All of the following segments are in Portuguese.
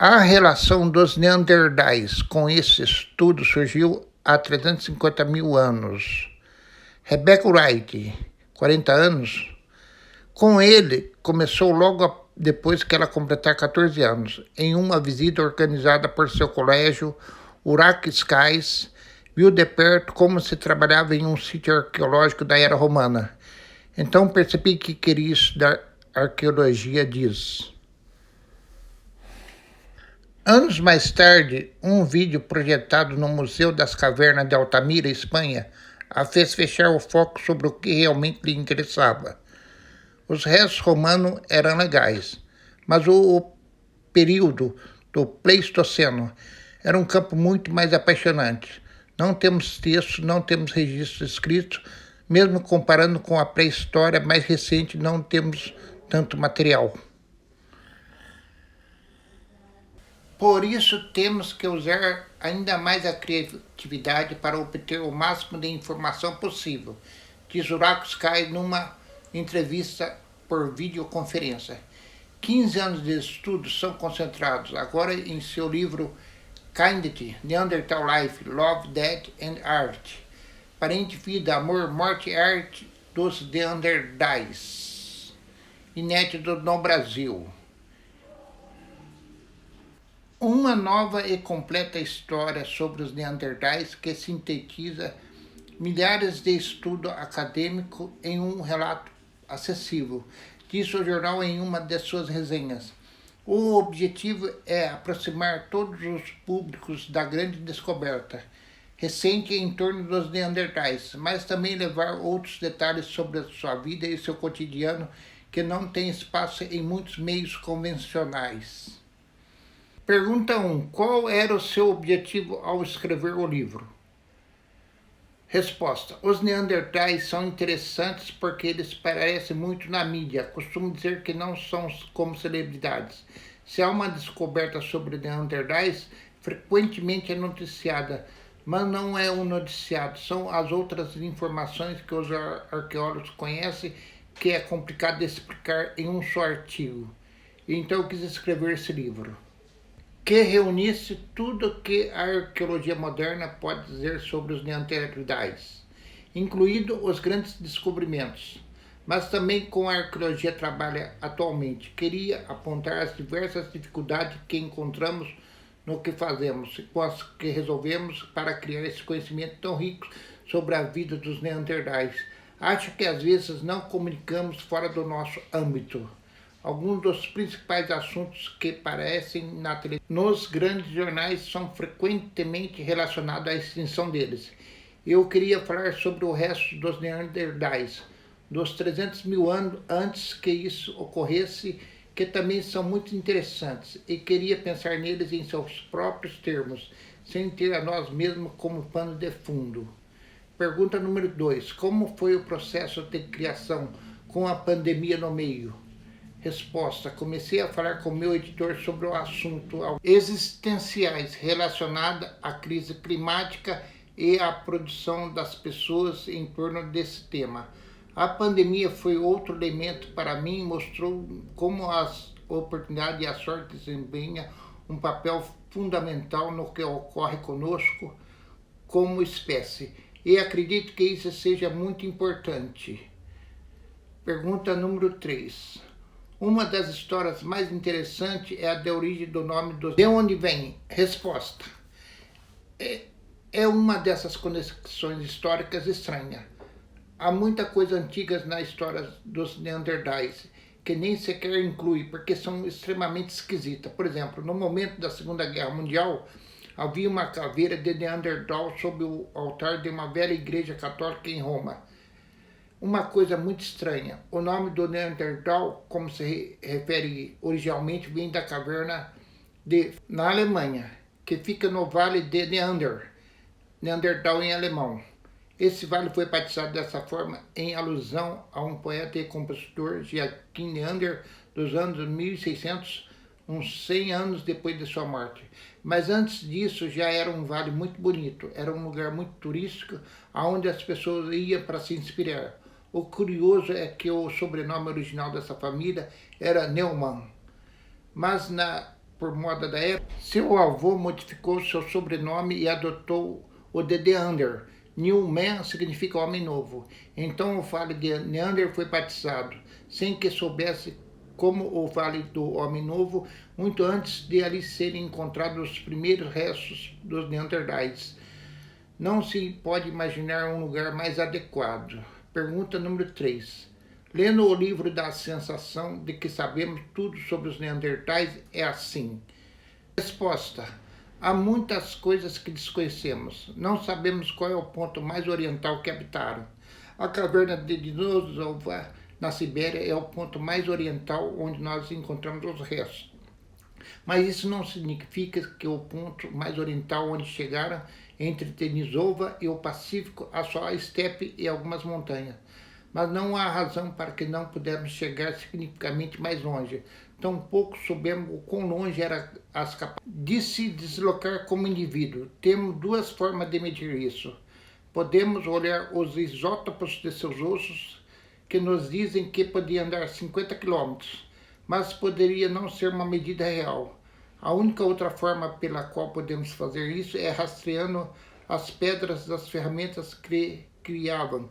A relação dos neandertais com esse estudo surgiu há 350 mil anos. Rebecca Wright, 40 anos, com ele começou logo depois que ela completar 14 anos, em uma visita organizada por seu colégio, Urac Skies, viu de perto como se trabalhava em um sítio arqueológico da era romana. Então percebi que queria estudar arqueologia, diz. Anos mais tarde, um vídeo projetado no Museu das Cavernas de Altamira, Espanha, a fez fechar o foco sobre o que realmente lhe interessava. Os restos romanos eram legais, mas o período do Pleistoceno era um campo muito mais apaixonante. Não temos textos, não temos registros escritos, mesmo comparando com a pré-história mais recente, não temos tanto material. Por isso, temos que usar ainda mais a criatividade para obter o máximo de informação possível, diz Urac Sky numa entrevista por videoconferência. 15 anos de estudos são concentrados agora em seu livro Kindness, Neanderthal Life, Love, Death and Art, Parente, Vida, Amor, Morte e Arte dos Neandertais, inédito no Brasil. Uma nova e completa história sobre os neandertais que sintetiza milhares de estudos acadêmicos em um relato acessível, disse o jornal em uma de suas resenhas. O objetivo é aproximar todos os públicos da grande descoberta recente em torno dos neandertais, mas também levar outros detalhes sobre a sua vida e seu cotidiano que não tem espaço em muitos meios convencionais. Pergunta 1. Qual era o seu objetivo ao escrever o livro? Resposta. Os neandertais são interessantes porque eles parecem muito na mídia. Costumo dizer que não são como celebridades. Se há uma descoberta sobre neandertais, frequentemente é noticiada, mas não é um noticiado. São as outras informações que os arqueólogos conhecem que é complicado de explicar em um só artigo. Então eu quis escrever esse livro, que reunisse tudo o que a arqueologia moderna pode dizer sobre os neandertais, incluindo os grandes descobrimentos, mas também com a arqueologia trabalha atualmente. Queria apontar as diversas dificuldades que encontramos no que fazemos e com as que resolvemos para criar esse conhecimento tão rico sobre a vida dos neandertais. Acho que às vezes não comunicamos fora do nosso âmbito alguns dos principais assuntos que aparecem na televisão. Nos grandes jornais são frequentemente relacionados à extinção deles. Eu queria falar sobre o resto dos neandertais, dos 300 mil anos antes que isso ocorresse, que também são muito interessantes, e queria pensar neles em seus próprios termos, sem ter a nós mesmos como pano de fundo. Pergunta número 2. Como foi o processo de criação com a pandemia no meio? Resposta. Comecei a falar com meu editor sobre o assunto existenciais relacionados à crise climática e à produção das pessoas em torno desse tema. A pandemia foi outro elemento para mim, mostrou como as oportunidades e a sorte desempenham um papel fundamental no que ocorre conosco como espécie. E acredito que isso seja muito importante. Pergunta número 3. Uma das histórias mais interessantes é a da origem do nome do... De onde vem? Resposta. É uma dessas conexões históricas estranhas. Há muita coisa antiga na história dos neandertais que nem sequer inclui, porque são extremamente esquisitas. Por exemplo, no momento da Segunda Guerra Mundial, havia uma caveira de Neandertal sob o altar de uma velha igreja católica em Roma. Uma coisa muito estranha, o nome do Neandertal, como se refere originalmente, vem da caverna na Alemanha, que fica no vale de Neander, Neandertal em alemão. Esse vale foi batizado dessa forma em alusão a um poeta e compositor, Joachim Neander, dos anos 1600, uns 100 anos depois de sua morte. Mas antes disso já era um vale muito bonito, era um lugar muito turístico, onde as pessoas iam para se inspirar. O curioso é que o sobrenome original dessa família era Neumann, mas na por moda da época, seu avô modificou seu sobrenome e adotou o de Neander. New Man significa homem novo. Então o Vale de Neander foi batizado, sem que soubesse como o Vale do Homem Novo, muito antes de ali serem encontrados os primeiros restos dos Neandertais. Não se pode imaginar um lugar mais adequado. Pergunta número 3. Lendo o livro dá a sensação de que sabemos tudo sobre os Neandertais, é assim. Resposta. Há muitas coisas que desconhecemos. Não sabemos qual é o ponto mais oriental que habitaram. A caverna de Denisova, na Sibéria, é o ponto mais oriental onde nós encontramos os restos. Mas isso não significa que o ponto mais oriental onde chegaram, entre Denisova e o Pacífico, há só a estepe e algumas montanhas. Mas não há razão para que não pudéssemos chegar significativamente mais longe. Tampouco soubemos o quão longe eram as capacidades de se deslocar como indivíduo. Temos duas formas de medir isso. Podemos olhar os isótopos de seus ossos, que nos dizem que podia andar 50 km, mas poderia não ser uma medida real. A única outra forma pela qual podemos fazer isso é rastreando as pedras das ferramentas que criavam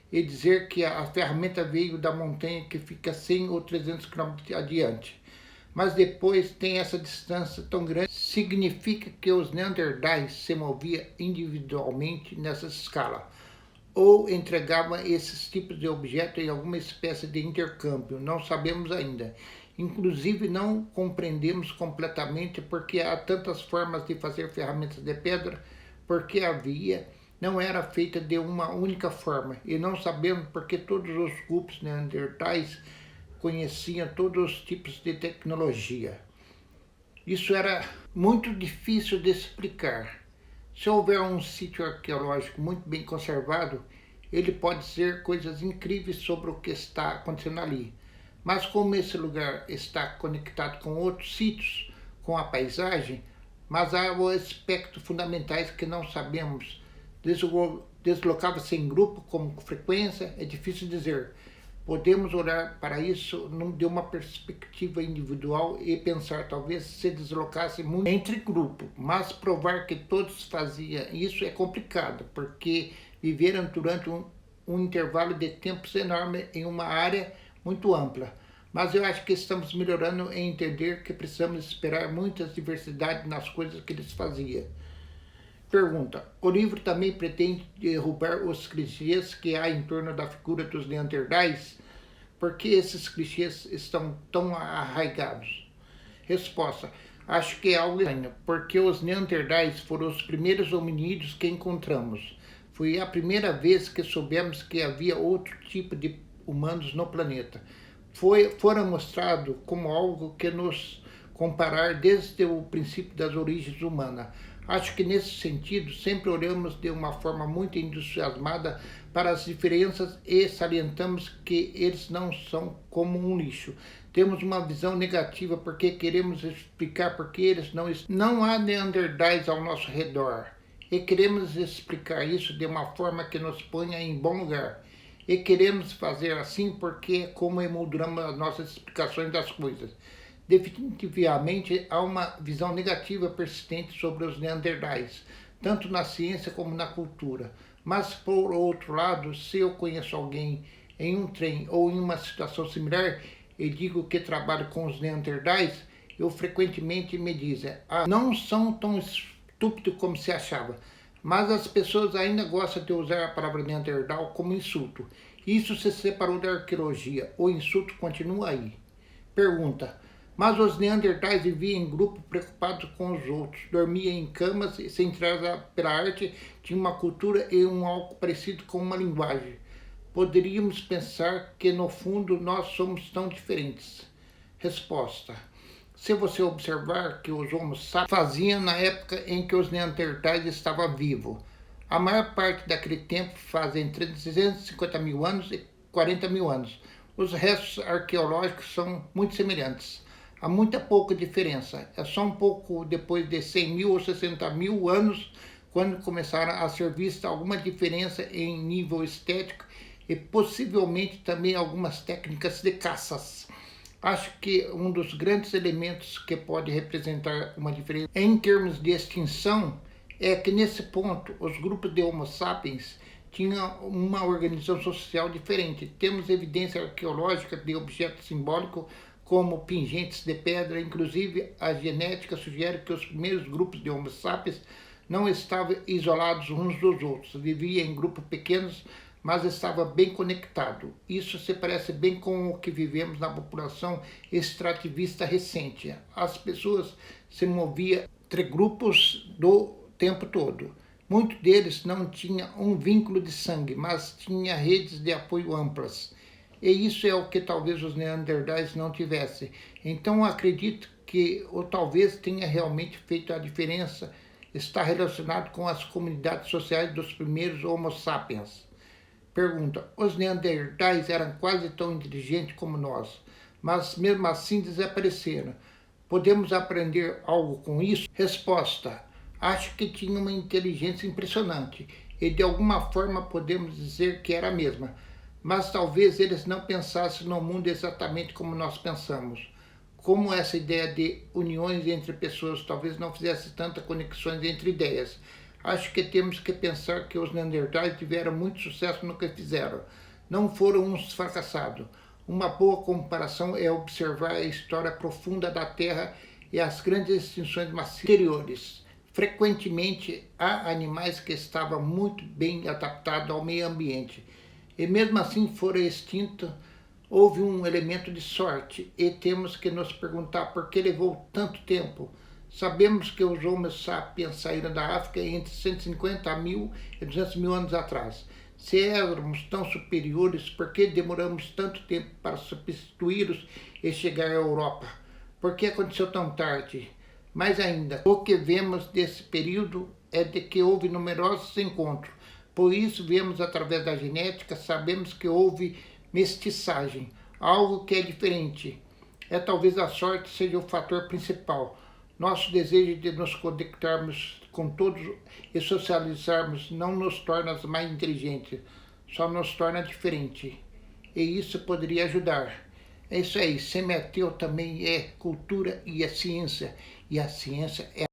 e dizer que a ferramenta veio da montanha que fica 100 ou 300 km adiante. Mas depois tem essa distância tão grande, significa que os Neandertais se moviam individualmente nessa escala, ou entregavam esses tipos de objetos em alguma espécie de intercâmbio, não sabemos ainda. Inclusive não compreendemos completamente porque há tantas formas de fazer ferramentas de pedra, porque havia não era feita de uma única forma, e não sabemos porque todos os grupos neandertais conheciam todos os tipos de tecnologia. Isso era muito difícil de explicar. Se houver um sítio arqueológico muito bem conservado, ele pode dizer coisas incríveis sobre o que está acontecendo ali. Mas como esse lugar está conectado com outros sítios, com a paisagem, mas há aspectos fundamentais que não sabemos. Deslocava-se em grupo com frequência, é difícil dizer. Podemos olhar para isso de uma perspectiva individual e pensar talvez se deslocasse muito entre grupos, mas provar que todos faziam isso é complicado, porque viveram durante um intervalo de tempos enorme em uma área muito ampla. Mas eu acho que estamos melhorando em entender que precisamos esperar muitas diversidades nas coisas que eles faziam. Pergunta. O livro também pretende derrubar os clichês que há em torno da figura dos Neandertais? Por que esses clichês estão tão arraigados? Resposta. Acho que é algo estranho, porque os Neandertais foram os primeiros hominídeos que encontramos. Foi a primeira vez que soubemos que havia outro tipo de humanos no planeta. Foram mostrados como algo que nos comparar desde o princípio das origens humanas. Acho que nesse sentido sempre olhamos de uma forma muito entusiasmada para as diferenças e salientamos que eles não são como um lixo. Temos uma visão negativa porque queremos explicar porque eles não há Neandertais ao nosso redor. E queremos explicar isso de uma forma que nos ponha em bom lugar. E queremos fazer assim porque é como emolduramos as nossas explicações das coisas. Definitivamente há uma visão negativa persistente sobre os Neandertais, tanto na ciência como na cultura. Mas, por outro lado, se eu conheço alguém em um trem ou em uma situação similar e digo que trabalho com os Neandertais, eu frequentemente me dizem, não são tão estúpidos como se achava. Mas as pessoas ainda gostam de usar a palavra Neandertal como insulto. Isso se separou da arqueologia. O insulto continua aí. Pergunta. Mas os Neandertais viviam em grupo preocupados com os outros, dormiam em camas e, centrados pela arte, tinham uma cultura e algo parecido com uma linguagem. Poderíamos pensar que, no fundo, nós somos tão diferentes. Resposta. Se você observar que os Homo sapiens faziam na época em que os Neandertais estavam vivos, a maior parte daquele tempo faz entre 250 mil anos e 40 mil anos. Os restos arqueológicos são muito semelhantes. Há muita pouca diferença. É só um pouco depois de 100 mil ou 60 mil anos quando começaram a ser vista alguma diferença em nível estético e possivelmente também algumas técnicas de caças. Acho que um dos grandes elementos que pode representar uma diferença em termos de extinção é que nesse ponto os grupos de Homo sapiens tinham uma organização social diferente. Temos evidência arqueológica de objetos simbólicos como pingentes de pedra, inclusive a genética sugere que os primeiros grupos de Homo sapiens não estavam isolados uns dos outros, viviam em grupos pequenos, mas estava bem conectado. Isso se parece bem com o que vivemos na população extrativista recente. As pessoas se moviam entre grupos do tempo todo. Muitos deles não tinham um vínculo de sangue, mas tinham redes de apoio amplas. E isso é o que talvez os neandertais não tivessem. Então acredito que, ou talvez tenha realmente feito a diferença, está relacionado com as comunidades sociais dos primeiros Homo sapiens. Pergunta: os neandertais eram quase tão inteligentes como nós, mas mesmo assim desapareceram. Podemos aprender algo com isso? Resposta: acho que tinha uma inteligência impressionante e de alguma forma podemos dizer que era a mesma, mas talvez eles não pensassem no mundo exatamente como nós pensamos. Como essa ideia de uniões entre pessoas talvez não fizesse tantas conexões entre ideias. Acho que temos que pensar que os neandertais tiveram muito sucesso no que fizeram. Não foram uns fracassados. Uma boa comparação é observar a história profunda da Terra e as grandes extinções massivas anteriores. Frequentemente, há animais que estavam muito bem adaptados ao meio ambiente e mesmo assim foram extintos. Houve um elemento de sorte e temos que nos perguntar por que levou tanto tempo. Sabemos que os Homo sapiens saíram da África entre 150 mil e 200 mil anos atrás. Se éramos tão superiores, por que demoramos tanto tempo para substituí-los e chegar à Europa? Por que aconteceu tão tarde? Mais ainda, o que vemos desse período é de que houve numerosos encontros. Por isso, vemos através da genética, sabemos que houve mestiçagem, algo que é diferente. Talvez a sorte seja o fator principal. Nosso desejo de nos conectarmos com todos e socializarmos não nos torna mais inteligentes, só nos torna diferentes. E isso poderia ajudar. É isso aí, ser ateu também é cultura e é ciência. E a ciência é